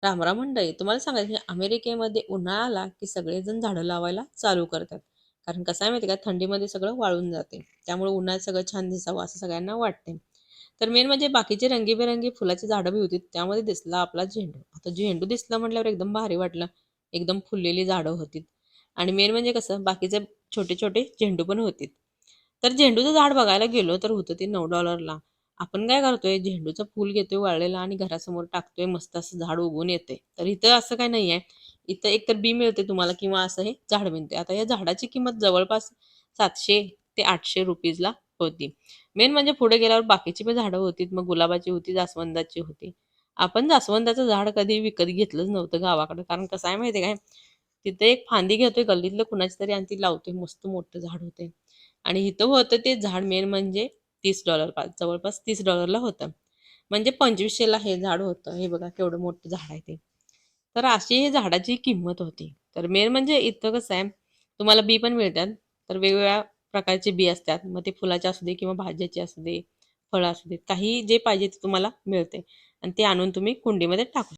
रामराम मंडळी, तुम्हाला सांगायचं की अमेरिकेमध्ये उन्हाळा आला की सगळेजण झाडं लावायला चालू करतात. कारण कसं आहे माहिती का, थंडीमध्ये सगळं वाळून जाते. त्यामुळे उन्हाळ्यात सगळं छान दिसावं असं सगळ्यांना वाटते. तर मेन म्हणजे बाकीचे रंगीबेरंगी फुलाची झाडं बी होती. त्यामध्ये दिसला आपला झेंडू. आता झेंडू दिसला म्हटल्यावर एकदम भारी वाटलं. एकदम फुललेली झाडं होती. आणि मेन म्हणजे कसं, बाकीचे छोटे छोटे झेंडू पण होते. तर झेंडूचं झाड बघायला गेलो तर होतं ते $9. आपण काय करतोय, झेंडूचं फूल घेतोय वाळलेलं आणि घरासमोर टाकतोय, मस्त असं झाड उगवून येते. तर इथं असं काही नाही आहे. इथं एकतर बी मिळते तुम्हाला किंवा असं हे झाड मिळते. आता या झाडाची किंमत जवळपास 700 ते 800 रुपीजला होती. मेन म्हणजे पुढे गेल्यावर बाकीची पण झाडं होती. मग गुलाबाची होती, जास्वंदाची होती. आपण जास्वंदाचं झाड कधी विकत घेतलंच नव्हतं गावाकडे. कारण कसं आहे माहिती आहे काय, तिथे एक फांदी घेतोय गल्लीतलं कुणाची तरी आणि ती लावतोय, मस्त मोठं झाड होते. आणि इथं होतं ते झाड मेन म्हणजे $30 जवळपास $30 होतं. म्हणजे 2500ला हे झाड होतं. हे बघा केवढं मोठं झाड आहे ते. तर अशी ही झाडाची किंमत होती. तर मेन म्हणजे इथं कसं आहे, तुम्हाला बी पण मिळतात. तर वेगवेगळ्या प्रकारचे बी असतात. मग ते फुलाचे असू दे किंवा भाज्याचे असू दे, फळं असू दे, काही जे पाहिजे ते तुम्हाला मिळते आणि ते आणून तुम्ही कुंडीमध्ये टाकू